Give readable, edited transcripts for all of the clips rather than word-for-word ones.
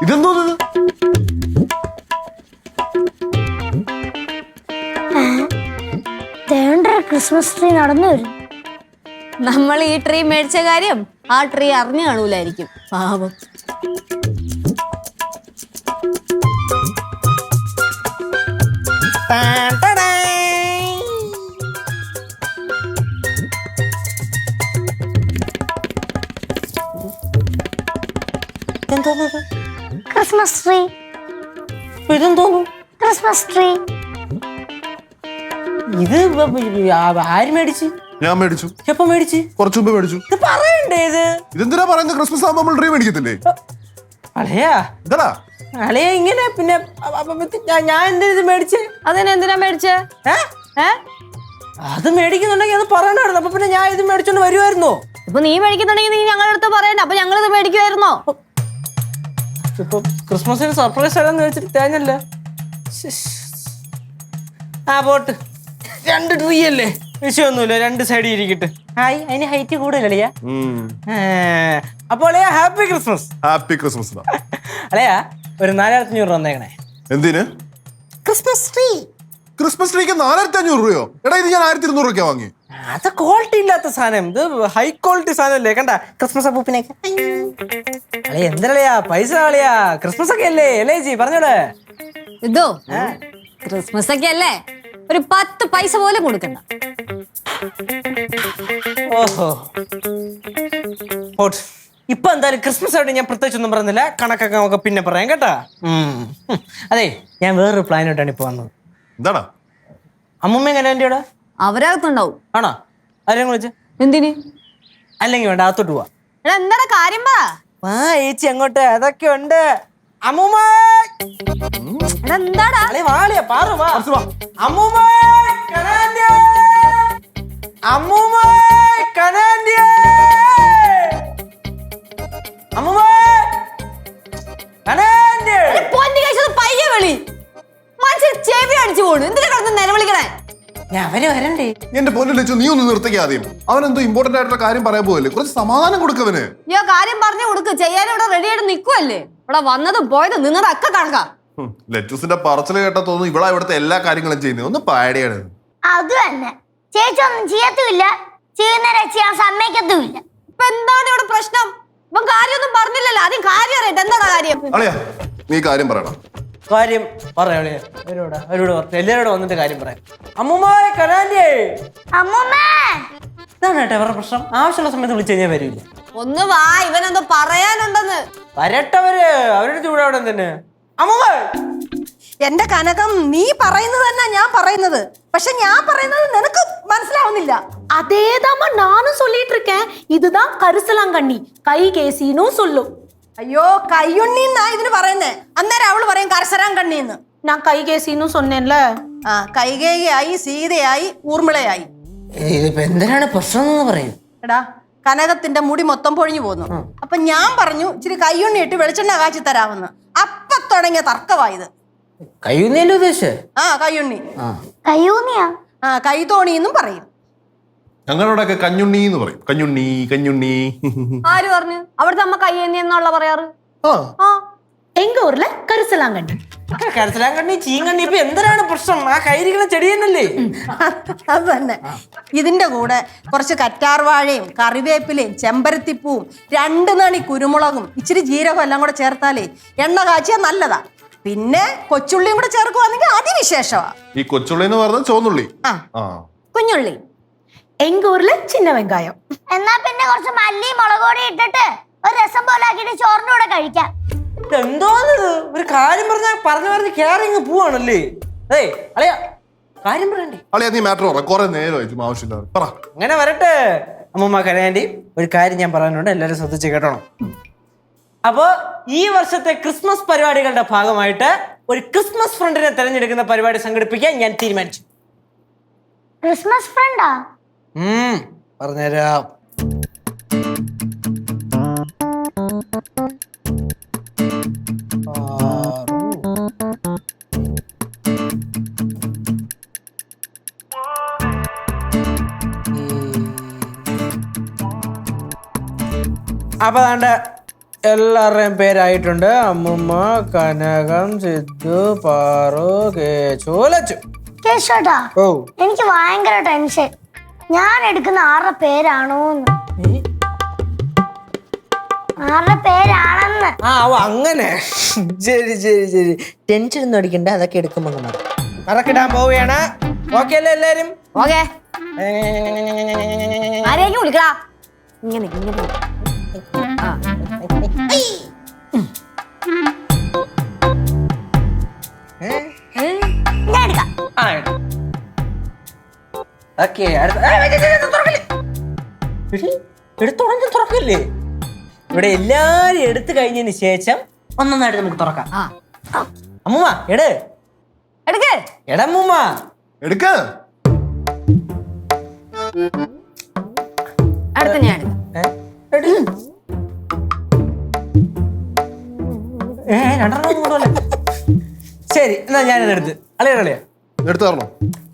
ഇതെന്തോ Christmas tree നടന്നു വരും. നമ്മൾ ഈ ട്രീ മേടിച്ച കാര്യം ആ ട്രീ അറിഞ്ഞു കാണൂലായിരിക്കും, പാവം. Christmas tree. ഇതെന്തോന്നു? Christmas tree. ഇത് ആര് മേടിച്ചു? ഞാൻ മേടിച്ചു. എപ്പോ മേടിച്ചു? കുറച്ചു മുമ്പ് മേടിച്ചു. ഇത് പറയണ്ടേ? ഇതെന്തിനാ പറയുന്നത്? ക്രിസ്മസ് ആകുമ്പോൾ നമ്മൾ ട്രീ മേടിക്കത്തില്ലേ? അളയാ എന്താടാ അളയാ ഇങ്ങനെ? പിന്നെ ഞാൻ എന്തിനാ മേടിച്ചേ? അതിനെന്തിനാ മേടിച്ചേ? അത് മേടിക്കുന്നുണ്ടെങ്കിൽ അത് പറയണ്ടായിരുന്നു. അപ്പൊ പിന്നെ ഞാൻ ഇത് മേടിച്ചോണ്ട് വരുമായിരുന്നോ? ഇപ്പൊ നീ മേടിക്കുന്നുണ്ടെങ്കിൽ നീ ഞങ്ങളുടെ അടുത്ത് പറയണ്ട, അപ്പൊ ഞങ്ങളിത് മേടിക്കുമായിരുന്നോ? ഇപ്പൊ ക്രിസ്മസിന് സർപ്രൈസ് ആണെന്ന് വെച്ചിട്ട് തേഞ്ഞല്ലേ. ആ പോട്ട്, 2 ട്രീ അല്ലേ, വിഷയമൊന്നുമില്ല, 2 സൈഡിൽ ഇരിക്കട്ടെ. ഹായ്, അതിന് ഹൈറ്റ് കൂടുതലളിയാ. അപ്പൊ അളയാ ഹാപ്പി ക്രിസ്മസ്. Happy Christmas. അളയാ ഒരു 4500 വന്നേക്കണേ. എന്തിന്? Christmas tree. ക്രിസ്മസ് ട്രീക്ക് 4500 രൂപയോ? എടാ ഇത് ഞാൻ 1200 രൂപയ്ക്ക് വാങ്ങി. അത് ക്വാളിറ്റി ഇല്ലാത്ത സാധനം, ഇത് ഹൈ ക്വാളിറ്റി സാധനല്ലേ. കണ്ട ക്രിസ്മസ് അപ്പൂപ്പിനൊക്കെ. അളയാ എന്തരളയാ പൈസ? അളയാ ക്രിസ്മസ് ഒക്കെ അല്ലേ അല്ലേ ജി പറഞ്ഞോടെ. ഇതോ ക്രിസ്മസ് ഒക്കെ അല്ലേ, ഒരു 10 പൈസ പോലും കൊടുക്കണ്ട. ഓഹോ, ഇപ്പൊ എന്തായാലും ക്രിസ്മസ് ആയിട്ട് ഞാൻ പ്രത്യേകിച്ച് ഒന്നും പറയുന്നില്ല, കണക്കൊക്കെ നമുക്ക് പിന്നെ പറയാം കേട്ടാ. അതെ, ഞാൻ വേറൊരു പ്ലാനായിട്ടാണ് ഇപ്പൊ വന്നത്. എന്താടാ? അമ്മൂമ്മ എങ്ങനെ എൻ്റെ ഇവിടെ? അവരകത്തുണ്ടാവും. ആണോ? ആരെയും വിളിച്ച്? എന്തിന്? അല്ലെങ്കിൽ വേണ്ട, അകത്തോട്ട് പോവാ. എടാ എന്താടാ കാര്യം പറ. ആ ചേച്ചി അങ്ങോട്ട്, അതൊക്കെ ഉണ്ട്. അമ്മൂമ്മ എന്താടാ? വാളിയാ പാറു വാ. അമ്മൂമ്മ കനാൻഡ്യ, അമ്മൂമ്മ കനാൻഡ്യ, അമ്മൂമ്മ കനാൻഡ്യ. പയ്യെ വിളി, മനുഷ്യൻ ചെവി അടിച്ചു പോണു. എന്തിനാ കിടന്ന് നിലവിളിക്കണേ? അവര് വരണ്ടേ? എന്റെ പൊന്നു ലച്ചു, നീ ഒന്ന് നിർത്തിക്ക ആദ്യം. അവൻ എന്തോ ഇമ്പോർട്ടന്റ് ആയിട്ടുള്ള കാര്യം പറയാൻ പോകല്ലേ, കുറച്ച് സമാധാനം കൊടുക്കവന്. അയ്യോ, കാര്യം പറഞ്ഞു കൊടുക്ക്. ചെയ്യാൻ ഇവിടെ റെഡി ആയിട്ട് നിക്കുവല്ലേ. ഇവിടെ വന്നതും പോയതും നിന്നതൊക്കെ കണക്കാ. ലച്ചൂസിന്റെ പറച്ചില് കേട്ടാ തോന്നുന്നു ഇവിടെ ഇവിടുത്തെ എല്ലാ കാര്യങ്ങളും ചെയ്യുന്നത്. ഒന്ന് പാടിയാണ്. അത് തന്നെ, ചേച്ചി ഒന്നും ചെയ്യത്തുമില്ല, ചെയ്യുന്നവരെ ചെയ്യാൻ സമ്മതിക്കത്തുമില്ല. ഇപ്പൊ എന്താണ് ഇവിടെ പ്രശ്നം? ഇപ്പം കാര്യമൊന്നും പറഞ്ഞില്ലല്ലോ. ആദ്യം കാര്യം അറിയട്ടെ, എന്താണ് കാര്യം? അളിയാ നീ കാര്യം പറയണം. കാര്യം പറയാ, അവരോട് പറഞ്ഞു, എല്ലാവരോടും വന്നിട്ട് കാര്യം പറയാം. അമ്മൂമ്മ കനാൻഡ്യേ. അമ്മൂമ്മ ഇതാണ് കേട്ടോ അവരുടെ പ്രശ്നം. ആവശ്യമുള്ള സമയത്ത് വിളിച്ചു കഴിഞ്ഞാൽ വരില്ല. ഒന്ന് വാ, ഇവനെന്തോ പറയാനുണ്ടെന്ന്. വരട്ടവര്, അവരുടെ ചൂട് അവിടെ തന്നെ. അമ്മൂമ്മ, എന്റെ കനകം, നീ പറയുന്നത് തന്നെ ഞാൻ പറയുന്നത്, പക്ഷെ ഞാൻ പറയുന്നത് നിനക്ക് മനസ്സിലാവുന്നില്ല. അതേതാമ നാനും சொல்லிட்டு இருக்கேன். இதுதான் கரிசலாங்கண்ணி, கை கேசினு சொல்லும். അയ്യോ, കയ്യുണ്ണി എന്നാ ഇതിന് പറയുന്നേ. അന്നേരം അവള് പറയും കരസരാങ്കണ്ണി എന്ന്. ഞാൻ കൈ കേസിന്നു சொன்னேன்ல. ആ, കൈകേയിയായി, സീതയായി, ഊർമിളയായി. ഇതിപ്പോ എന്തിനാണ് പ്രശ്നം എന്ന് പറയും. എടാ, കനകത്തിന്റെ മുടി മൊത്തം പൊഴിഞ്ഞു പോന്നു. അപ്പൊ ഞാൻ പറഞ്ഞു ഇച്ചിരി കയ്യുണ്ണി ഇട്ട് വെളിച്ചെണ്ണ കാച്ചി തരാമെന്ന്. അപ്പൊ തുടങ്ങിയ തർക്കമായത്. കയ്യുന്നില്ല ഉദ്ദേശിച്ചേ? ആ, കയ്യുണ്ണി. കയ്യൂന്നിയാ? ആ, കൈതോണി എന്നും പറയും. ഞങ്ങളോടൊക്കെ കഞ്ഞുണ്ണി എന്ന് പറയും. കഞ്ഞുണ്ണി കഞ്ഞുണ്ണി. ആര് പറഞ്ഞു? അവിടുത്തെ അമ്മ കയ്യേന്നി എന്നുള്ള പറയാറ്. എങ്ക ഊരിലെ കരസലാങ്കണ്ണി. കരസലാങ്കണ്ണി, ചീങ്കണ്ണി, ഇപ്പൊ എന്തിനാണ് പ്രശ്നം? ആ കയ്യിരിക്കുന്ന ചെടി തന്നെയല്ലേ? അത് തന്നെ. ഇതിന്റെ കൂടെ കുറച്ച് കറ്റാർവാഴയും കറിവേപ്പിലയും ചെമ്പരത്തിപ്പൂവും 2 നണി കുരുമുളകും ഇച്ചിരി ജീരകം എല്ലാം കൂടെ ചേർത്താലേ എണ്ണ കാച്ചിയാൽ നല്ലതാ. പിന്നെ കൊച്ചുള്ളിയും കൂടെ ചേർക്കുവാണെങ്കിൽ അതിവിശേഷമാ. ഈ കൊച്ചുള്ളി എന്ന് പറഞ്ഞാൽ ചോന്നുള്ളി. കുഞ്ഞുള്ളി. എങ്ക ഊരിലെ ചിന്ന വെങ്കായം. എന്നാ പിന്നെ കുറച്ച് മല്ലി മുളക് പൊടി ഇട്ടിട്ട് ഒരു രസം പോലെ ആക്കിയിട്ട് ചോറിന്റെ കൂടെ കഴിക്കാം. എന്തോന്നത്? ഒരു കാര്യം പറഞ്ഞ് കേറിങ് പോവാണല്ലേ? അതെ അളിയാ, കാര്യം പറയണ്ടേ? അളിയാ നീ മാറ്റർ പറ, കുറെ നേരമായിട്ടും ആവശ്യമില്ല. പറ. അങ്ങനെ വരട്ടെ. അമ്മൂമ്മ കനാൻഡി, ഒരു കാര്യം ഞാൻ പറയാനുണ്ട്, എല്ലാവരും ശ്രദ്ധിച്ച് കേട്ടോണം. അപ്പോ ഈ വർഷത്തെ ക്രിസ്മസ് പരിപാടികളുടെ ഭാഗമായിട്ട് ഒരു ക്രിസ്മസ് ഫ്രണ്ടിനെ തെരഞ്ഞെടുക്കുന്ന പരിപാടി സംഘടിപ്പിക്കാൻ ഞാൻ തീരുമാനിച്ചു. ക്രിസ്മസ് ഫ്രണ്ടാ? പറഞ്ഞുതരാം. അപ്പൊ അതാണ്ട് എല്ലാവരുടെയും പേരായിട്ടുണ്ട്. അമ്മുമ്മ, കനകം, സിദ്ധു, പാറു, കേശു, ലച്ചു. കേശോട്ടാ, ഓ എനിക്ക് ഭയങ്കര ടെൻഷൻ. ഞാൻ എടുക്കുന്ന ആരുടെ പേരാണോന്ന്. ആരുടെ പേരാണെന്ന്. അങ്ങനെ. ശരി ശരി ശരി, ടെൻഷൻ ഒന്നും അടിക്കണ്ട, അതൊക്കെ എടുക്കുമ്പോ കറക്കിടാൻ പോവുകയാണ്. ഓക്കെ അല്ലേ എല്ലാരും? ഓക്കെ. ആരെയൊക്കെ വിളിക്കടാ. ഇങ്ങനെ ഇങ്ങനെ. ഞാൻ എടുക്കാം. ഓക്കെ, എടുത്തുടഞ്ഞ് തുറക്കില്ലേ? ഇവിടെ എല്ലാരും എടുത്തു കഴിഞ്ഞതിന് ശേഷം ഒന്നൊന്നായിട്ട് നമുക്ക് തുറക്കാം. അമ്മൂമ്മ എടു എടുക്ക്. എടമ്മൂമ്മ എടുക്ക. അടുത്ത ഞാൻ എടുക്കാം. രണ്ടെണ്ണം കൊണ്ടുപോലെ. ശരി, എന്നാ ഞാനിത് എടുത്ത് അളിയടളിയാ എടുത്തു തരണോ?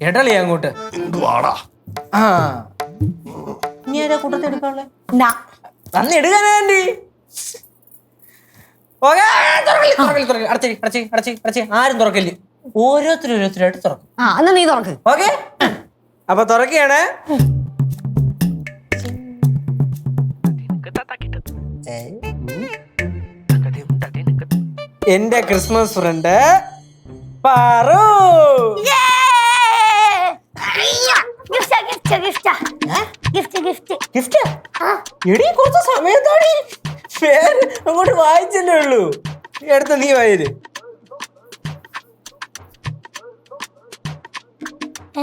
എടളിയാ അങ്ങോട്ട്. എന്തുവാടാ? ആ ഇനി ആരാ കൂട്ടത്തെ എടുക്കാനുള്ളേ? നാ. തന്നെ എടുക്കാനാ ആന്റി. ആരും തുറക്കില്ല, ഓരോരുത്തരായിട്ട് തുറക്കും. എന്നാ നീ തുറക്ക്. ഓക്കെ, അപ്പൊ തുറക്കുകയാണ്. എന്റെ ക്രിസ്മസ് ഫ്രണ്ട് പാറു. ഗിഫ്റ്റ് എടി, കുറച്ച് സമയത്താടി പേര് അങ്ങോട്ട് വായിച്ചല്ലേ ഉള്ളൂ. എടുത്ത നീ വായര്.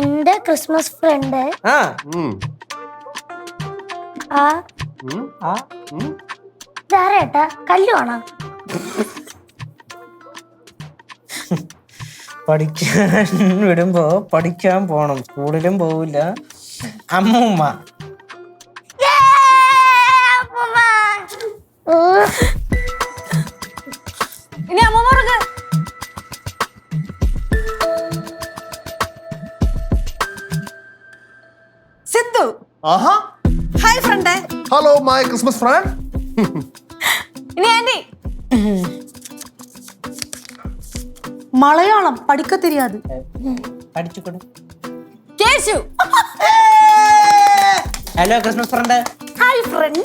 എന്റെ ക്രിസ്മസ് ഫ്രണ്ട് ആ ഇതാരേട്ടാ? കല്ലുവാണോ? പഠിക്കാൻ വിടുമ്പോ പഠിക്കാൻ പോണം, സ്കൂളിലും പോവില്ല. അമ്മൂമ്മ. ഇനി അമ്മൂമ്മ തുറക്ക്. സിദ്ധു. ആഹാ, ഹായ് ഫ്രണ്ടേ. Hello my Christmas friend. ഇനി ആന്റി. മലയാളം പഠിക്ക தெரியாது. പഠിച്ചുകൊടു. Keshu. Hello Christmas friend. Hi friend.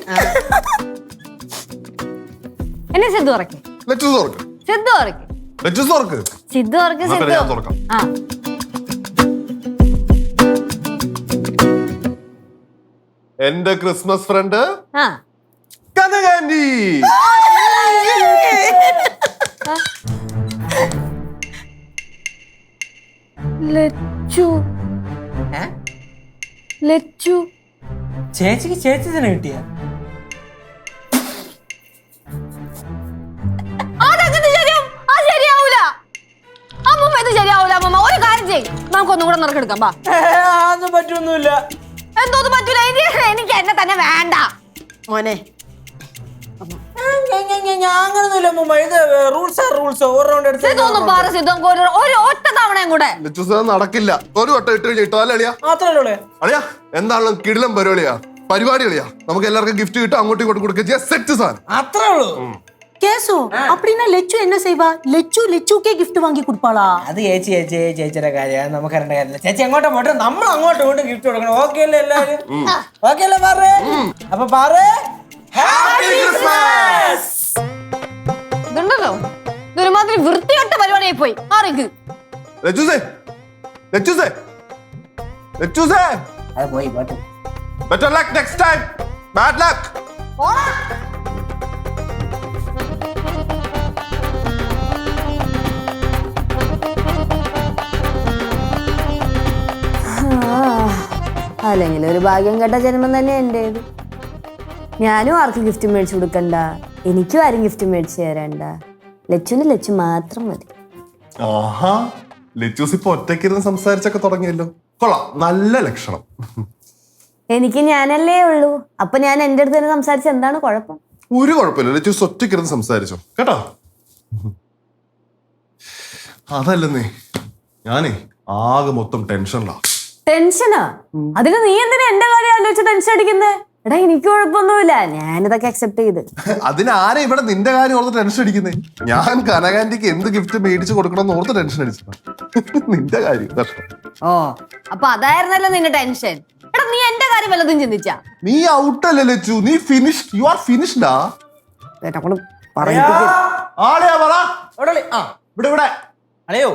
എന്നെ സിദ്ധു തുറക്ക്. ലെറ്റസ് തുറക്ക്. സിദ്ധു തുറക്ക്. ലെറ്റസ് തുറക്ക്. സിദ്ധു തുറക്ക്. എന്നാ പിന്നെ ഞാൻ സിദ്ധു. തുറക്കാം. ആ എന്റെ ക്രിസ്മസ് ഫ്രണ്ട് ആ കനകാന്റി. ലച്ചു. ലച്ചു. ചേച്ചിക്ക് ചേച്ചി തന്നെ കിട്ടിയ. അതെങ്ങനെ ശരിയാവും? അത് ശരിയാവൂല അമ്മൂമ്മ, ഇത് ശരിയാവൂല അമ്മൂമ്മ. ഒരു കാര്യം ചെയ്യും, നമുക്കൊന്നും കൂടെ നറുക്കെടുക്കാം. ബാ. അതൊന്നും പറ്റൊന്നുമില്ല. എന്തോന്നും പറ്റൂല. എനിക്ക് എന്നെ തന്നെ വേണ്ട മോനെ. അങ്ങനൊന്നുമില്ല അമ്മൂമ്മ, ഇത് റൂൾസ് റൂൾസ്. ഒരു റൗണ്ട് എടുത്ത് ഇതൊന്നും പറ സിദ്ധു. ഒരു ഒറ്റ തവണയും കൂടെ. ലെറ്റസ് നടക്കില്ല. ഒരു വട്ടം ഇട്ട് കഴിഞ്ഞ് ഇട്ടോ അല്ലേ അളിയാ? മാത്രമല്ലേ അളിയാ, എന്താണല്ലോ കിടിലം പരിപാടി അളിയാ. നമുക്ക് എല്ലാവർക്കും ഗിഫ്റ്റ് കിട്ടും, അങ്ങോട്ടും ഇങ്ങോട്ടും കൊടുക്കുക. സെറ്റ് സാധനം അത്രേ ഉള്ളൂ. கேசு அப்படின்னா லெச்சு என்ன செய்வா? லெச்சு லெச்சுக்கே gift வாங்கி கொடுப்பாளா? അത് ചേച്ചിയുടെ കാര്യം നമുക്ക് അറിയേണ്ട കാര്യമില്ല. ചേച്ചി അങ്ങോട്ടും പോട്ടെ, നമ്മൾ അങ്ങോട്ടും ഇങ്ങോട്ടും ഗിഫ്റ്റ് കൊടുക്കണം. ഓക്കെ അല്ലേ എല്ലാവരും? ഓക്കെ അല്ലേ പാറേ? അപ്പൊ പാറേ, ഹാപ്പി ക്രിസ്മസ്. ഇതുണ്ടല്ലോ, ഇതൊരുമാതിരി വൃത്തികെട്ട പരിപാടിയായി പോയി. ആർക്ക് അത് പോയി പോട്ടെ. better luck next time. Bad luck. അല്ലെങ്കിൽ ഒരു ഭാഗ്യം കേട്ട ജന്മം തന്നെ എന്റേത്. ഞാനും ആർക്കും ഗിഫ്റ്റ് മേടിച്ചു കൊടുക്കണ്ട, എനിക്കും ആരും ഗിഫ്റ്റ് മേടിച്ചു തരണ്ട. ലച്ചുവിന് ലച്ചു മാത്രം മതി. ആഹാ, ലെറ്റൂസ് ഇപ്പൊ ഒറ്റയ്ക്കിരുന്ന് സംസാരിച്ചൊക്കെ തുടങ്ങിയല്ലോ. കൊള്ളാം, നല്ല ലക്ഷണം. എനിക്ക് ഞാനല്ലേ ഉള്ളൂ, അപ്പൊ ഞാൻ എന്റെ അടുത്ത് തന്നെ സംസാരിച്ച എന്താണ് കുഴപ്പം? ഒരു കുഴപ്പമില്ല, ലെറ്റൂസ് ഒറ്റയ്ക്കിരുന്ന് സംസാരിച്ചോ കേട്ടോ. അതല്ലെന്നേ, ഞാനേ ആകെ മൊത്തം ടെൻഷനിലാ. ടെൻഷനാ? അതിന് നീ എന്തിനാ എന്റെ കാര്യം ആലോചിച്ച് ടെൻഷൻ അടിക്കുന്നേ? എടാ എനിക്ക് കുഴപ്പമൊന്നുമില്ല, ഞാനിതൊക്കെ അക്സെപ്റ്റ് ചെയ്ത്. അതിനാരെ ഇവിടെ നിന്റെ കാര്യം ഓർത്ത് ടെൻഷൻ അടിക്കുന്നേ? ഞാൻ കനകാന്റിക്ക് എന്ത് ഗിഫ്റ്റ് മേടിച്ചു കൊടുക്കണം എന്ന് ഓർത്ത് ടെൻഷൻ അടിച്ചതാ. നിന്റെ കാര്യം കഷ്ടം. ഓ അപ്പൊ അതായിരുന്നല്ലോ നിന്റെ ടെൻഷൻ. എടാ നീ എന്റെ കാര്യം വല്ലതും ചിന്തിച്ചാ? നീ ഔട്ടല്ലേ ലച്ചു, നീ ഫിനിഷ്ഡ്, യു ആർ ഫിനിഷ്ഡാ. ആളെയാ പറ ഇവിടെ അളയോ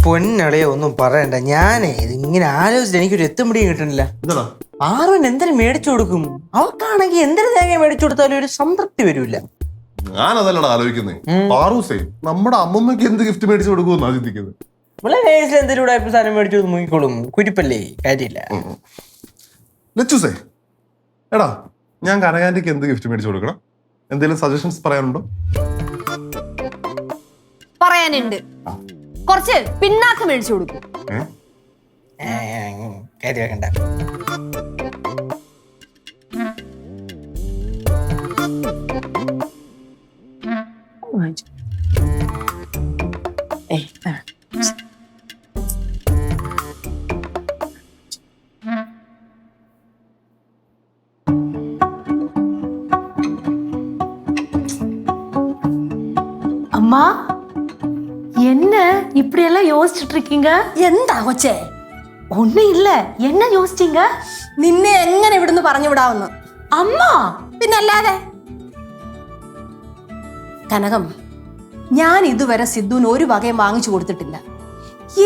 പൊന്നളയോ ഒന്നും പറയണ്ട. ഞാനേ ഇതിങ്ങനെ ആലോചിച്ചിട്ട് എനിക്കൊരു എത്തുമ്പടിയും കിട്ടണില്ല. എന്താ ആറുവിന് എന്തിനു മേടിച്ചു കൊടുക്കും? അവക്കാണെങ്കിൽ എന്തിനു തേങ്ങ മേടിച്ചു കൊടുത്താലും ഒരു സംതൃപ്തി വരില്ല. ഞാനതല്ലടാ ആലോചിക്കുന്നേ. പാറൂസേ നമ്മുടെ അമ്മമ്മക്ക് എന്ത് ഗിഫ്റ്റ് മേടിച്ചു കൊടുക്കുമെന്നാ ചിന്തിക്കുന്നത്. നമ്മളെ നേഴ്സിൽ എന്തെങ്കിലും ഉടായ്പ സാധനം മേടിച്ചു മുങ്ങിക്കോളും. കുരിപ്പല്ലേ, കാര്യമില്ല. ലച്ചുസേ എടാ, ഞാൻ കനകാന്റിക്ക് എന്ത് ഗിഫ്റ്റ് മേടിച്ചു കൊടുക്കണം? എന്തെങ്കിലും സജഷൻസ് പറയാനുണ്ടോ? പറയാനുണ്ട്. കുറച്ച് പിന്നാക്കം മേടിച്ചു കൊടുക്കും. കാര്യം വേണ്ട. அம்மா என்ன இப்படி எல்லாம் யோசிச்சுட்டு இருக்கீங்க? എന്താ കൊച്ചേ? ஒண்ணும் இல்ல. என்ன யோசிச்சீங்க? നിന്നെ എങ്ങനെ ഇവിടുന്ന് പറഞ്ഞു വിടാവുന്നു? அம்மா പിന്നല്ലാതെ. കനകം, ഞാൻ ഇതുവരെ സിദ്ധുവിന് ഒരു വകയും വാങ്ങിച്ചു കൊടുത്തിട്ടില്ല.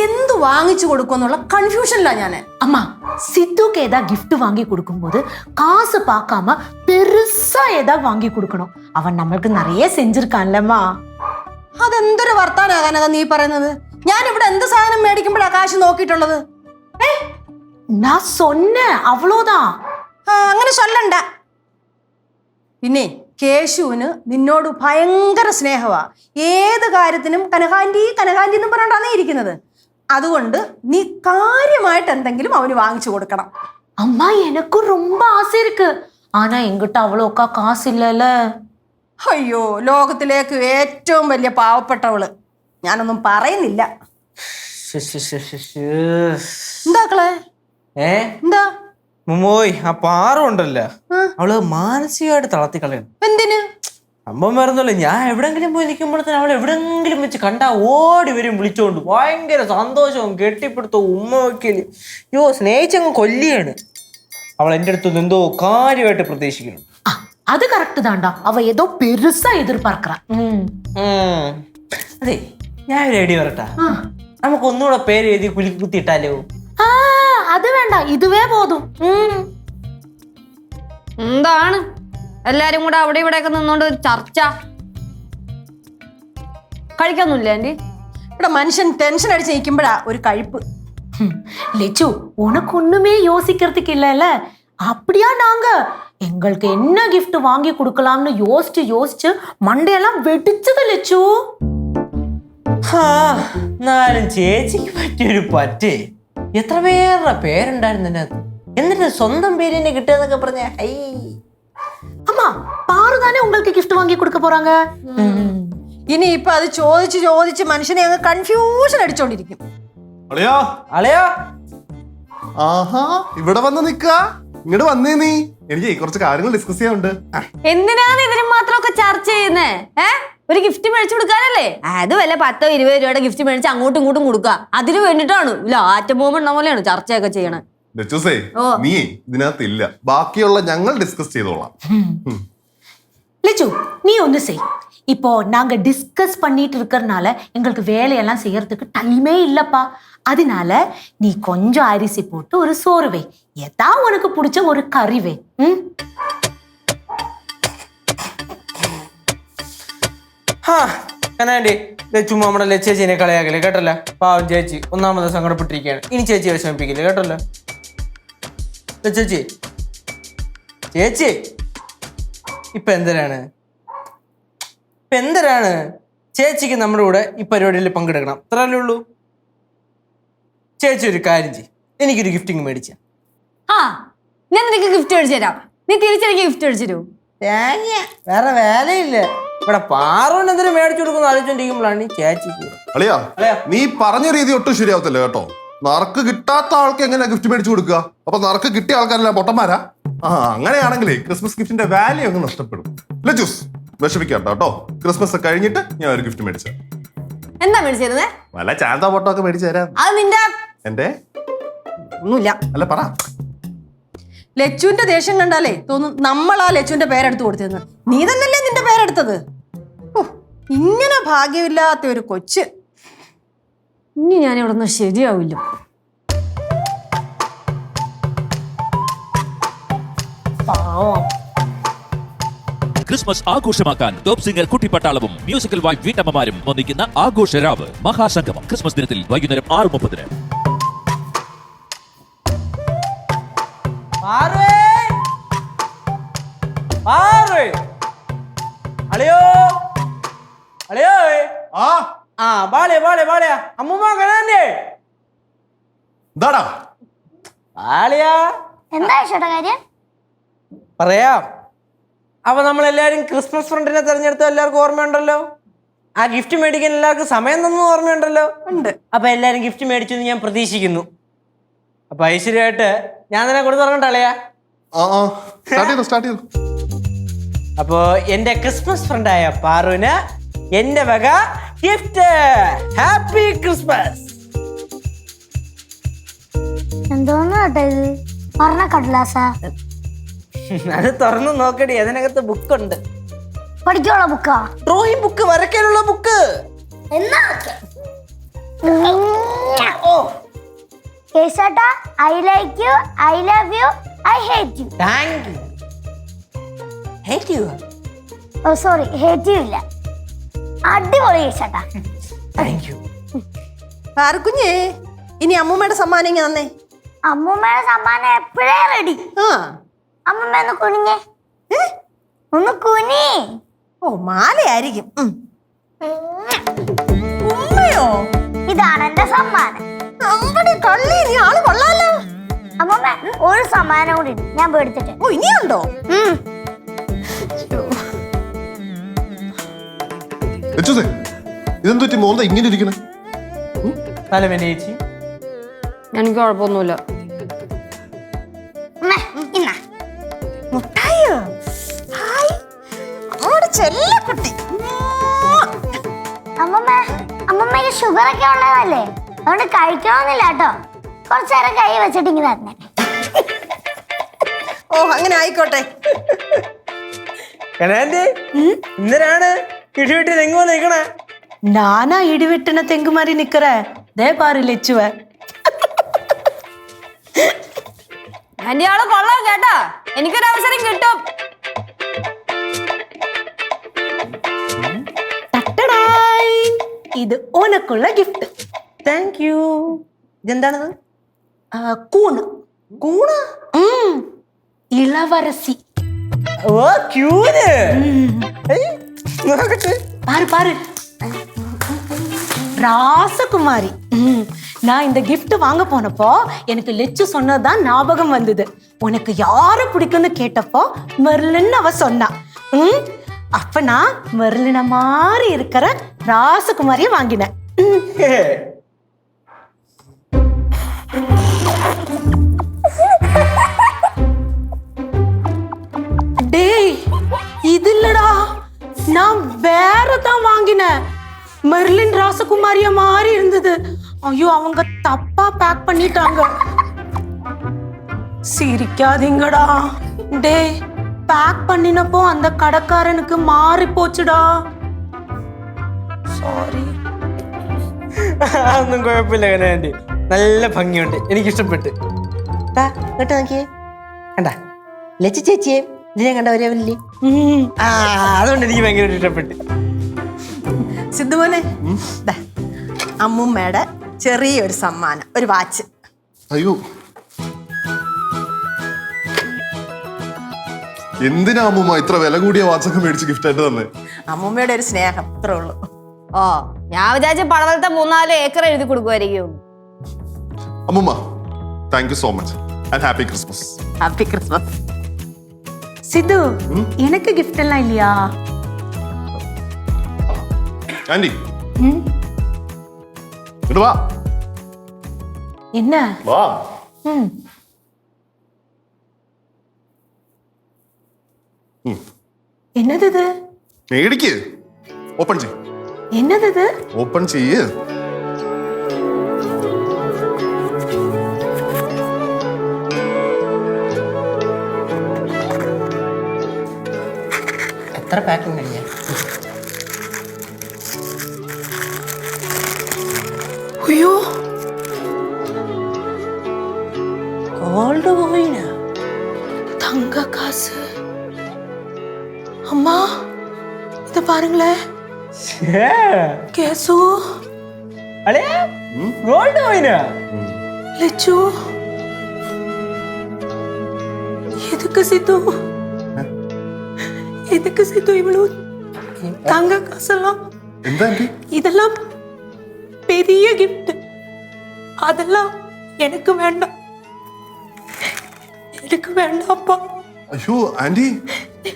എന്ത് വാങ്ങിച്ചു കൊടുക്കുമെന്നുള്ള കൺഫ്യൂഷനിലാ ഞാന്. அம்மா சித்துக்கு ஏதாவது கிஃப்ட் வாங்கி கொடுக்கும்போது காசு பார்க்காம பெருசா ஏதாவது வாங்கி கொடுக்கணும். அவன் நம்மளுக்கு நிறைய செஞ்சிருக்கான்லம்மா. അതെന്തൊരു വർത്താനാ കനകം നീ പറയുന്നത്? ഞാൻ ഇവിടെ എന്ത് സാധനം മേടിക്കുമ്പോഴാ കാശ് നോക്കിയിട്ടുള്ളത്? நான் சொன்னேன், அவ்வளோதான். അങ്ങനെ ചൊല്ലണ്ട. പിന്നെ കേശുവിന് നിന്നോട് ഭയങ്കര സ്നേഹമാ. ഏത് കാര്യത്തിനും കനകാന്റി കനകാന്റി എന്ന് പറഞ്ഞാണ് ഇരിക്കുന്നത്. അതുകൊണ്ട് നീ കാര്യമായിട്ട് എന്തെങ്കിലും അവന് വാങ്ങിച്ചു കൊടുക്കണം. அம்மா எனக்கும் ரொம்ப ஆசை இருக்கு. ஆனா எங்கிட்ட அவ்வளோக்கா காசு இல்லைல்ல. അയ്യോ, ലോകത്തിലേക്ക് ഏറ്റവും വലിയ പാവപ്പെട്ടവള്. ഞാനൊന്നും പറയുന്നില്ല. എന്താക്കളെ? എന്താ മുമ്മോയ്, ആ പാറുണ്ടല്ല, അവള് മാനസികമായിട്ട് തളർത്തി കളയണം. എന്തിന്? സംഭവം വേറൊന്നുമില്ല. ഞാൻ എവിടെങ്കിലും പോയി നിൽക്കുമ്പോഴത്തേനും അവൾ എവിടെങ്കിലും വെച്ച് കണ്ടാ ഓടി വരും വിളിച്ചോണ്ട്. ഭയങ്കര സന്തോഷവും കെട്ടിപ്പിടുത്തവും ഉമ്മ വയ്ക്കല്. യോ, സ്നേഹിച്ചങ്ങ് കൊല്ലിയാണ്. അവൾ എൻ്റെ അടുത്ത് എന്തോ കാര്യമായിട്ട് പ്രതീക്ഷിക്കുന്നു. அது கரெக்ட் தான்டா. அவ ஏதோ பெருசா எதிர்பார்க்கறா. അതെ, ഞാൻ ഒരു ഐഡിയ പറട്ടാ. നമുക്ക് ഒന്നുകൂടെ പേര് എഴുതി കുലുക്കി കുത്തിയിട്ടാലോ? அது வேண்டாம், இதுவே போதும். എന്താണ് എല്ലാരും കൂടെ അവിടെ ഇവിടെയൊക്കെ നിന്നോണ്ട് ചർച്ച? കഴിക്കൊന്നുമില്ല ആന്റി? ഇവിടെ മനുഷ്യൻ ടെൻഷൻ അടിച്ച് നിൽക്കുമ്പോഴാ ഒരു കഴിപ്പ്. லெச்சு, உனக்கு ஒண்ணுமே யோசிக்கிறதுக்கு இல்லைல்ல? அப்படியா நாங்க எங்களுக்கு என்ன கிஃப்ட் வாங்கி கொடுக்கலாம்னு யோசிச்சு யோசிச்சு மண்டையெல்லாம் வெடிச்சது லெச்சு. എന്നാലും ചേച്ചിക്ക് പറ്റിയൊരു പറ്റേ. എത്ര പേരുടെ പേരുണ്ടായിരുന്നു അതിനകത്ത്. എന്നിട്ട് സ്വന്തം പേര് തന്നെ കിട്ടുക പറഞ്ഞ. அம்மா பாரு தானே உங்களுக்கு கிஃப்ட் வாங்கி கொடுக்க போறாங்க. ഇനി ഇപ്പൊ അത് ചോദിച്ച് ചോദിച്ച് മനുഷ്യനെ അങ്ങ് കൺഫ്യൂഷൻ അടിച്ചോണ്ടിരിക്കും. അളിയാ അളയോ, ആഹാ, ഇവിടെ വന്ന് നിക്ക. ഇങ്ങോട്ട് വന്നേ നീ. എനിക്ക് കുറച്ച് കാര്യങ്ങൾ ഡിസ്കസ് ചെയ്യാനുണ്ട്. എന്തിനാണ് ഇതിന് മാത്രമൊക്കെ ചർച്ച ചെയ്യുന്നേ? ഒരു ഗിഫ്റ്റ് മേടിച്ചു കൊടുക്കാനല്ലേ? അത് വല്ല 10-20 രൂപയുടെ ഗിഫ്റ്റ് മേടിച്ച് അങ്ങോട്ടും ഇങ്ങോട്ടും കൊടുക്കുക. അതിന് വേണ്ടിട്ടാണ് ഇല്ല ആറ്റം പോകുമ്പോ പോലെയാണ് ചർച്ചയൊക്കെ ചെയ്യണേ. ലച്ചൂസേ, നീ ഇതിനകത്ത് ഇല്ല. ബാക്കിയുള്ള ഞങ്ങൾ ഡിസ്കസ് ചെയ്തോളാം. லெச்சு, நீ ஒண்ணு செய். இப்போ நாங்க டிஸ்கஸ் பண்ணிட்டு இருக்கறனால எங்களுக்கு வேலையெல்லாம் செய்யறதுக்கு டைமே இல்லப்பா. அதனால நீ கொஞ்சம் அரிசி போட்டு ஒரு சோறு வை. ஏதா உனக்கு பிடிச்ச ஒரு கறி வை. കനാൻഡി, ലച്ചു നമ്മുടെ ലച്ചേച്ചിനെ കളിയാക്കല്ലേ കേട്ടല്ലോ. പാവം ചേച്ചി ഒന്നാമത് സങ്കടപ്പെട്ടിരിക്കുകയാണ്. ഇനി ചേച്ചി വിഷമിപ്പിക്കില്ല കേട്ടല്ലോ. ചേച്ചി ചേച്ചി ഇപ്പൊ എന്തരാണ് ചേച്ചിക്ക് നമ്മുടെ കൂടെ ഈ പരിപാടിയിൽ പങ്കെടുക്കണം. അത്രയല്ലേ ഉള്ളൂ. ചേച്ചി ഒരു കാര്യം ചെയ്യും, എനിക്കൊരു ഗിഫ്റ്റിങ് മേടിച്ച. ഞാൻ നിനക്ക് ഗിഫ്റ്റ് മേടിച്ചു തരാം. നീ തിരിച്ചെനിക്ക് ഗിഫ്റ്റ് മേടിച്ചു തരൂ. വേറെ വേലയില്ല. ഇവിടെ പാറുകൊണ്ട് എന്തെങ്കിലും മേടിച്ചു കൊടുക്കുന്ന ആലോചിച്ചോണ്ടിരിക്കുമ്പോഴാണ് ചേച്ചി. അളിയാ, നീ പറഞ്ഞ രീതി ഒട്ടും ശരിയാവത്തില്ല കേട്ടോ. നറുക്ക് കിട്ടാത്ത ആൾക്ക് എങ്ങനെയാ ഗിഫ്റ്റ് മേടിച്ചു കൊടുക്കുക? അപ്പൊ നറുക്ക് കിട്ടിയ ആൾക്കാരല്ല പൊട്ടന്മാരാ? അങ്ങനെയാണെങ്കിലേ ക്രിസ്മസ് ഗിഫ്റ്റിന്റെ വാല്യൂ അങ്ങ് നഷ്ടപ്പെടും. ലജൂസ് വിഷമിക്കാട്ടോ കേട്ടോ. ക്രിസ്മസ് കഴിഞ്ഞിട്ട് ഞാൻ ഒരു ഗിഫ്റ്റ് മേടിച്ചു. എന്താ മേടിച്ചിരുന്നേ? വല്ല ചാന്ത പൊട്ടോ ഒക്കെ മേടിച്ചു തരാം. അത് നിന്റെ എന്റെ ഒന്നുമില്ല. അല്ല പറ. ലച്ചുവിന്റെ ദേഷ്യം കണ്ടാലേ തോന്നും നമ്മളാ ലച്ചുവിന്റെ പേരെടുത്ത് കൊടുത്തിരുന്നു. നീ തന്നെയല്ലേ നിന്റെ പേരെടുത്തത്? ഓ, ഇങ്ങനെ ഭാഗ്യമില്ലാത്ത ഒരു കൊച്ച്. ഇനി ഞാൻ ഇവിടെ നിന്ന് ശരിയാവില്ല. ക്രിസ്മസ് ആഘോഷമാക്കാൻ ടോപ്പ് സിംഗർ കുട്ടിപ്പട്ടാളവും മ്യൂസിക്കൽ വൈഫ് വീട്ടമ്മമാരും ഒന്നിക്കുന്ന ആഘോഷരാവ് മഹാസംഗമം ക്രിസ്മസ് ദിനത്തിൽ വൈകുന്നേരം 6:30. അളിയോ അളിയോ ആ ബാളിയ ബാളിയ ബാളിയ അമ്മൂമ്മ കനാന്റെ എന്താടാ ബാളിയ എന്താ ചേട്ടാ കാര്യം? പറയാം. അപ്പൊ നമ്മളെല്ലാരും ക്രിസ്മസ് ഫ്രണ്ടിനെ തെരഞ്ഞെടുത്ത എല്ലാവർക്കും ഓർമ്മയുണ്ടല്ലോ. ആ ഗിഫ്റ്റ് മേടിക്കാൻ എല്ലാവർക്കും സമയം തന്നു ഓർമ്മയുണ്ടല്ലോ. ഉണ്ട്. അപ്പൊ എല്ലാരും ഗിഫ്റ്റ് മേടിച്ചു എന്ന് ഞാൻ പ്രതീക്ഷിക്കുന്നു. അപ്പൊ ഐശ്വര്യമായിട്ട് ഞാൻ തന്നെ കൊടുത്തു തുടങ്ങട്ടെ അളിയാ. സ്റ്റാർട്ട് ചെയ്തു. അപ്പോ എന്റെ ക്രിസ്മസ് ഫ്രണ്ടായ പാറുവിന് എന്റെ വക ഗിഫ്റ്റ്. Happy Christmas. എന്തോന്ന് കേട്ടോ ഇത്? പറഞ്ഞ കടലാസ അത് തുറന്നു നോക്കടി, അതിനകത്ത് ബുക്കുണ്ട്. പഠിക്കാനുള്ള ബുക്കാ? ഡ്രോയിങ് ബുക്ക്, വരയ്ക്കാനുള്ള ബുക്ക്. എന്നാ കേശേട്ടാ, I like you, I love you, I hate you. Thank you. Hate you? Oh sorry, hate you ഇല്ല. അടിപൊളി കേശേട്ടാ. Thank you. പാറുക്കുഞ്ഞേ, ഇനി അമ്മൂമ്മയുടെ സമ്മാനം ഇങ്ങനെ തന്നേ. അമ്മൂമ്മയുടെ സമ്മാനം എപ്പോഴേ റെഡി. ആ, അമ്മൂമ്മ ഒന്ന് കുനിഞ്ഞേ. ഒന്ന് കുനി. ഓ മാലയായിരിക്കും. ഉമ്മയോ? ഇതാണ് എന്റെ സമ്മാനം. നമ്മുടെ കള്ളി, നീ ആള് കൊള്ളാലോ. അമ്മൂമ്മ ഒരു സമ്മാനം കൂടി ഉണ്ട്, ഞാൻ പേടിച്ചിട്ട്. ഓ ഇനിയുണ്ടോ? ഇതെന്തു പറ്റി മോന്ത ഇങ്ങനെ ഇരിക്കണേ? തലവേദന ചേച്ചി. എനിക്ക് കുഴപ്പമൊന്നുമില്ല. ഇന്നാ മുട്ടായോ? ഹായ്, നമ്മുടെ ചെല്ലക്കുട്ടി. അമ്മമ്മക്ക് ഷുഗർ ഒക്കെ ഉള്ളതല്ലേ, അതുകൊണ്ട് കഴിക്കണമെന്നില്ല കേട്ടോ. കുറച്ചേരം കൈ വെച്ചിട്ട് ഇങ്ങനെ തന്നെ. ഓ അങ്ങനെ ആയിക്കോട്ടെ. ഇന്നരാണ് ഇടിവിട്ടി തെങ്ങോ നിക്കണേ. நானா இடி வெட்டின தெங்கு மாதிரி நிக்கிற. தே பாரு லெச்சுவ. എന്റെ ആള് കൊള്ളാം കേട്ടാ. എനിക്കൊരു അവസരം കിട്ടും. டட்டடாய், இது உனக்குள்ள கிஃப்ட். Thank you. ഇതെന്താണത്? கூணு. കൂണ്? இளவரசி. ഓ ക്യൂന്. നോക്കട്ടെ. பாரு பாரு, ராசகுமாரி. நான் இந்த கிஃப்ட் வாங்க போனப்போ எனக்கு லெச்சு சொன்னதுதான் ஞாபகம் வந்தது. உனக்கு யாரை பிடிக்கும்னு கேட்டப்போ மெர்லின் அவ சொன்னா. அப்ப நான் மெர்லின மாதிரி இருக்கிற ராசகுமாரியை வாங்கினேன். டேய், இது இல்லடா, நான் வேறதான் வாங்கினேன். மெர்லின் ராசகுமாரிய மாதிரி இருந்தது. ஐயோ, அவங்க தப்பா பேக் பண்ணிட்டாங்க. சிரிக்காதீங்கடா. டேய், பேக் பண்ணினப்போ அந்த கடைக்காரனுக்கு மாறி போச்சுடா. സോറി. ഒന്നും കുഴപ്പമില്ല കനാൻഡി, നല്ല ഭംഗിയുണ്ട്, എനിക്ക് ഇഷ്ടപ്പെട്ട്. കേട്ടോ നോക്കിയേ, കണ്ട ലച്ചു ചേച്ചിയെ ഇതിനെ കണ്ട ഒരേവല്ലേ. അതുകൊണ്ട് എനിക്ക് ഭയങ്കര ഇഷ്ടപ്പെട്ട്. സിദ്ധുമോനെ, അമ്മൂമ്മയുടെ ചെറിയൊരു സമ്മാനം, ഒരു വാച്ച്. അയ്യോ, എന്തിനാ അമ്മൂമ്മ ഇത്ര വില കൂടിയ വാച്ചൊക്കെ മേടിച്ച് ഗിഫ്റ്റ് ആയിട്ട് തന്നെ? അമ്മൂമ്മയുടെ ഒരു സ്നേഹം, അത്രേ ഉള്ളൂ. ഓ, ഞാൻ വിചാരിച്ച പടവലത്തെ 3-4 ഏക്കർ എഴുതി കൊടുക്കുമായിരിക്കും. അമ്മൂമ്മ, thank you so much and happy Christmas. Happy Christmas. Sidhu, എനിക്ക് ഗിഫ്റ്റ് എല്ലാം ഇല്ലയാ? ആന്റി ഇങ്ങോട്ട് വാ. என்ன വാ ம் என்னது இது മേടിക്ക് ഓപ്പൺ ചെയ് என்னது இது ഓപ്പൺ ചെയ്യ് എത്ര പാക്കിംഗ് കഴിഞ്ഞ ஐயோ ഗോൾഡ് കോയിനാ தங்க காசு அம்மா இத பாருங்களேன் கேசு അളിയ ഗോൾഡ് കോയിനാ லெச்சு எதுக்கு சித்து இவ்வளவு தங்க காசெல்லாம் എന്താ ആന്റി இதெல்லாம் பெரிய gift அதெல்லாம் எனக்கு வேண்டாம் அப்பா അയ്യോ ആന്റി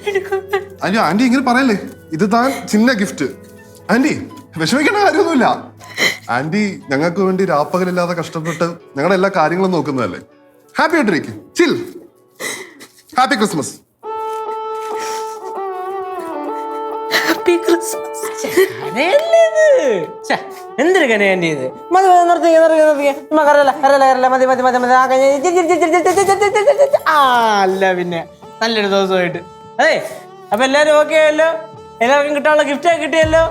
எனக்கு வேண்டாம் അയ്യോ ആന്റി ഇങ്ങനെ പറയല്ലേ ഇത് താൻ ചിന്ന ഗിഫ്റ്റ് ആന്റി വിഷമിക്കേണ്ട കാര്യമൊന്നുമില്ല ആന്റി ഞങ്ങൾക്ക് വേണ്ടി രാപ്പകലില്ലാതെ കഷ്ടപ്പെട്ട് ഞങ്ങളുടെ എല്ലാ കാര്യങ്ങളും നോക്കുന്നതല്ലേ ഹാപ്പി ആയിട്ടിരിക്കും ചിൽ ഹാപ്പി ക്രിസ്മസ് ഹാപ്പി ക്രിസ്മസ് എന്തൊരു കനയാൻ്റെ ഇത് മതി നിർത്തി കരല്ല മതി അല്ല പിന്നെ നല്ലൊരു ദിവസമായിട്ട് അതെ അപ്പൊ എല്ലാരും ഓക്കെ ആയല്ലോ എല്ലാവർക്കും കിട്ടാനുള്ള ഗിഫ്റ്റ് കിട്ടിയല്ലോ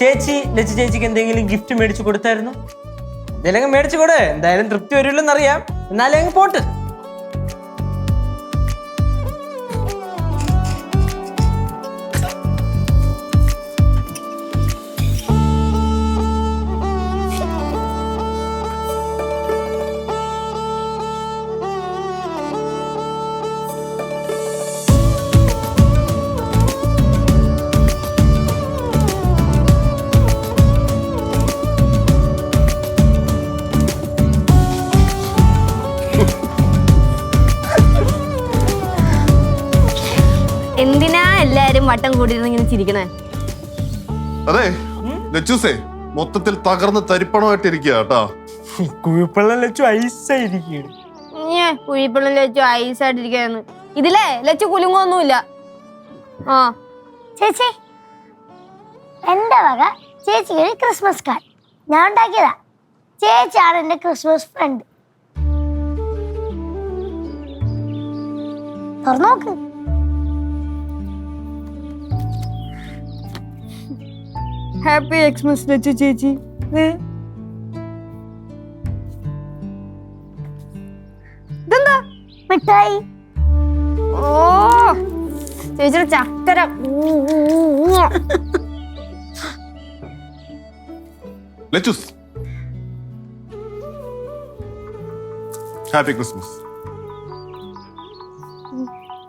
ചേച്ചിക്ക് എന്തെങ്കിലും ഗിഫ്റ്റ് മേടിച്ചു കൊടുത്തായിരുന്നു എന്തെങ്കിലും മേടിച്ചു കൊടു എന്തായാലും തൃപ്തി വരില്ലെന്നറിയാം എന്നാലും അങ്ങ് പോട്ട് എന്തിനാ എല്ലാരും വട്ടം കൂടിയിരുന്ന് ഇങ്ങനെ ചിരിക്കണേ? അതെ ലച്ചൂസേ മൊത്തത്തിൽ തകർന്ന് തരിപ്പണമായിട്ട് ഇരിക്കുക കേട്ടോ കുഴിപ്പള്ളം ലച്ചു ഐസായിരിക്കും കുഴിപ്പള്ളം ലച്ചു ഐസായിട്ടിരിക്കാന്ന് ഇതിലേ ലച്ചു കുലുങ്ങൊന്നുമില്ല. ആ ചേച്ചി എന്റെ വക ചേച്ചിക്ക് ഒരു ക്രിസ്മസ് കാർഡ് ഞാൻ ഉണ്ടാക്കിയതാ. ചേച്ചിയാണ് എന്റെ ക്രിസ്മസ് ഫ്രണ്ട്. തുറന്നോക്ക്. ഹാപ്പി എക്സ്മസ് ലച്ചു ചേച്ചി. ഇതെന്താ? മിഠായി. ഓ ചേച്ചിയുടെ ചക്കര. Lachus happy Christmas.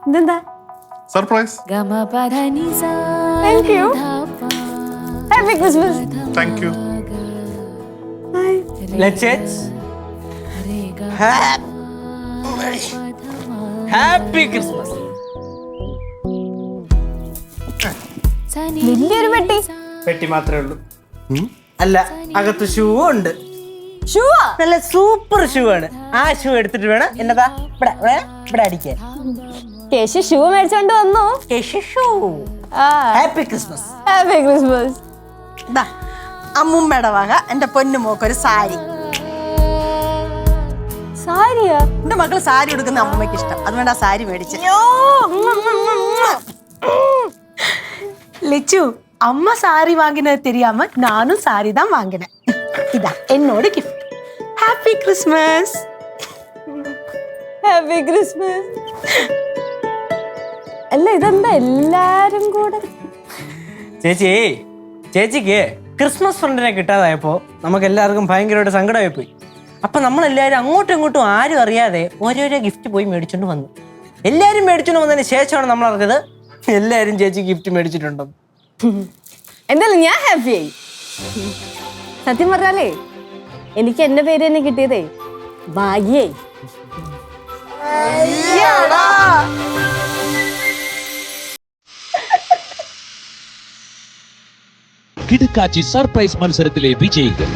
ഇതെന്താ? Surprise. Thank you. Happy Christmas. Thank you. Happy Christmas. വലിയൊരു പെട്ടി. പെട്ടി മാത്രമേ ഉള്ളൂ. അല്ല അകത്ത് ഷൂ ഉണ്ട്. ഷൂവാ? നല്ല സൂപ്പർ ഷൂ ആണ്. ആ ഷൂ എടുത്തിട്ട് വേണം എന്നതാ ഇവിടെ അടിക്കാൻ. കേശു ഷൂ മേടിച്ചോണ്ട് വന്നു. Happy Christmas. Happy Christmas. അമ്മൂമ്മയുടെ വക എന്റെ പൊന്നു മോക്കൊരു സാരി. സാരിയാ? എന്റെ മക്കള് സാരി ഉടുക്കുന്ന അമ്മമ്മയ്ക്ക് ഇഷ്ടം, അതുകൊണ്ട് ആ സാരി മേടിച്ചു. லெச்சு அம்மா சாரி வாங்கினது தெரியாம நானும் சாரி தான் வாங்கினேன். இதா என்னோட gift. Happy Christmas. Happy Christmas. അല്ല ഇതെന്താ എല്ലാരും കൂടെ? ചേച്ചിക്ക് ക്രിസ്മസ് ഫ്രണ്ടിനെ കിട്ടാതായപ്പോ നമുക്ക് എല്ലാവർക്കും ഭയങ്കരമായിട്ട് സങ്കടമായി പോയി. അപ്പൊ നമ്മളെല്ലാവരും അങ്ങോട്ടും ഇങ്ങോട്ടും ആരും അറിയാതെ ഓരോരോ ഗിഫ്റ്റ് പോയി മേടിച്ചോണ്ട് വന്നു. എല്ലാരും മേടിച്ചോണ്ട് വന്നതിന് ശേഷമാണ് നമ്മൾ അറിഞ്ഞത് എല്ലാരും ചേച്ചി ഗിഫ്റ്റ് മേടിച്ചിട്ടുണ്ടോ. എന്തായാലും ഞാൻ ഹാപ്പിയായി. സത്യം പറഞ്ഞാലേ എനിക്ക് എന്റെ പേര് തന്നെ കിട്ടിയതേ ഭാഗ്യായി. കിടുക്കാച്ചി സർപ്രൈസ് മത്സരത്തിലെ വിജയികൾ